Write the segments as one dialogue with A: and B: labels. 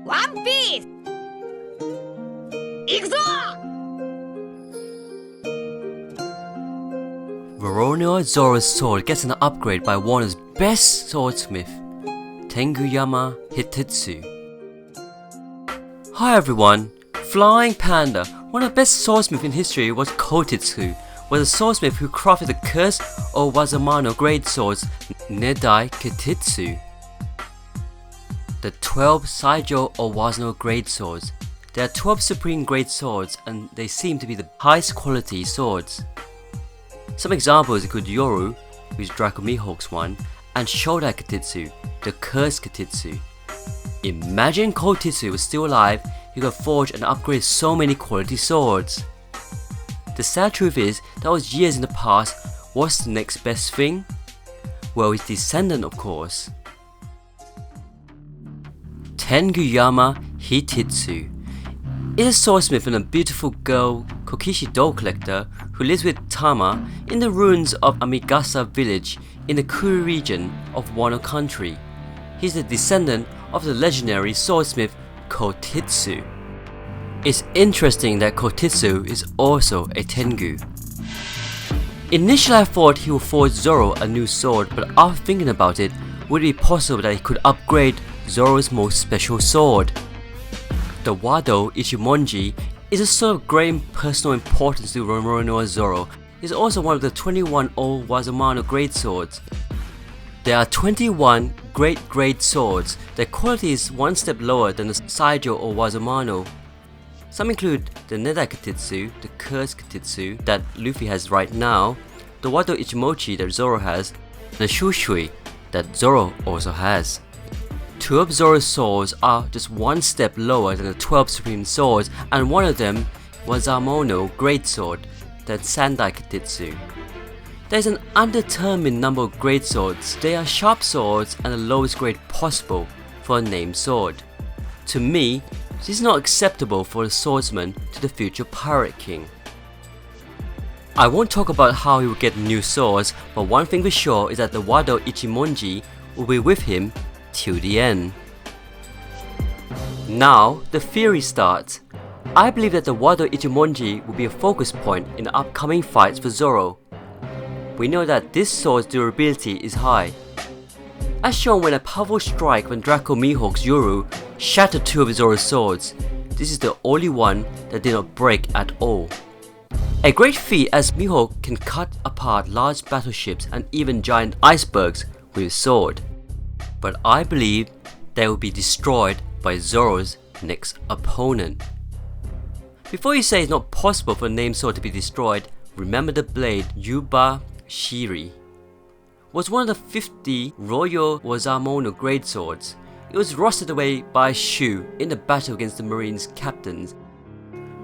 A: One Piece! 行くぞ!
B: ZORO'S sword gets an upgrade by Wano's best swordsmith, Tenguyama Hitetsu. Hi everyone, Flying Panda. One of the best swordsmiths in history was Kotetsu, was a swordsmith who crafted the cursed Owazamano great swords Nedai Kotetsu. The 12 Saijo Owazano great swords. There are 12 supreme great swords and they seem to be the highest quality swords. Some examples include Yoru, who is Draco Mihawk's one, and Shodai Kotetsu, the cursed Kotetsu. Imagine Kotetsu was still alive, he could forge and upgrade so many quality swords. The sad truth is, that was years in the past. What's the next best thing? Well, his descendant, of course. Tenguyama Hitetsu is a swordsmith and a beautiful girl Kokishi doll collector who lives with Tama in the ruins of Amigasa village in the Kuru region of Wano country. He's the descendant of the legendary swordsmith Kotetsu. It's interesting that Kotetsu is also a Tengu. Initially I thought he would forge Zoro a new sword, but after thinking about it, would it be possible that he could upgrade Zoro's most special sword? The Wado Ichimonji is a sword of great personal importance to Roronoa Zoro. It is also one of the 21 old Owazamano great swords. There are 21 great swords. Their quality is one step lower than the Saijo Owazamano. Some include the Nedai Kotetsu, the cursed Kotetsu that Luffy has right now, the Wado Ichimonji that Zoro has, and the Shushui that Zoro also has. 2 of Zoro's swords are just one step lower than the 12 supreme swords, and one of them was Amino great sword, the Sandai Kotetsu. There is an undetermined number of great swords. They are sharp swords and the lowest grade possible for a named sword. To me, this is not acceptable for the swordsman to the future pirate king. I won't talk about how he will get new swords, but one thing for sure is that the Wado Ichimonji will be with him till the end. Now the theory starts. I believe that the Wado Ichimonji will be a focus point in the upcoming fights for Zoro. We know that this sword's durability is high, as shown when a powerful strike when Draco Mihawk's Yoru shattered 2 of Zoro's swords. This is the only one that did not break at all. A great feat, as Mihawk can cut apart large battleships and even giant icebergs with his sword. But I believe they will be destroyed by Zoro's next opponent. Before you say it's not possible for a named sword to be destroyed, remember the blade Yubashiri was one of the 50 Royal Owazamano great swords. It was rusted away by Shu in the battle against the Marines captains.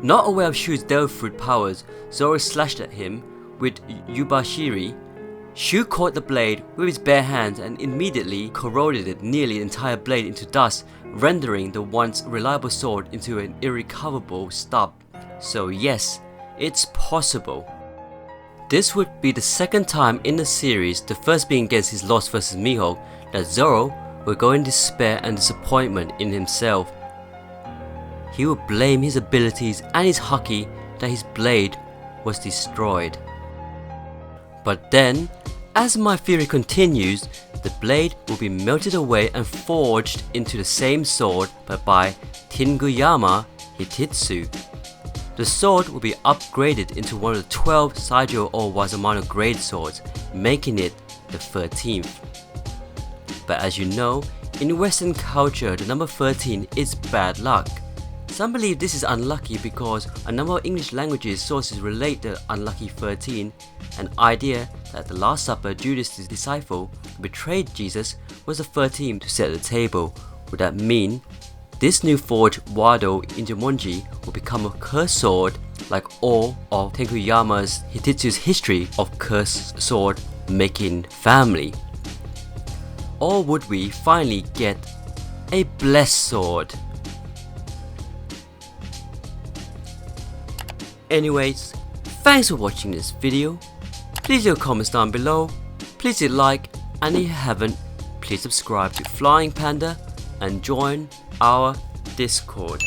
B: Not aware of Shu's devil fruit powers, Zoro slashed at him with Yubashiri. Shu caught the blade with his bare hands and immediately corroded it, nearly the entire blade into dust, rendering the once reliable sword into an irrecoverable stub. So yes, it's possible. This would be the second time in the series, the first being against his loss versus Mihawk, that Zoro will go in despair and disappointment in himself. He will blame his abilities and his haki that his blade was destroyed. But then, as my theory continues, the blade will be melted away and forged into the same sword but by Tenguyama Hitetsu. The sword will be upgraded into one of the 12 Saijo Owazamano great swords, making it the 13th. But as you know, in Western culture the number 13 is bad luck. Some believe this is unlucky because a number of English languages sources relate the unlucky 13, an idea that the Last Supper Judas' disciple who betrayed Jesus was the 13th to set the table. Would that mean this new forged Wado Ichimonji will become a cursed sword like all of Tenguyama Hitetsu's history of cursed sword making family? Or would we finally get a blessed sword? Anyways, thanks for watching this video. Please leave comments down below, please hit like, and if you haven't, please subscribe to Flying Panda and join our Discord.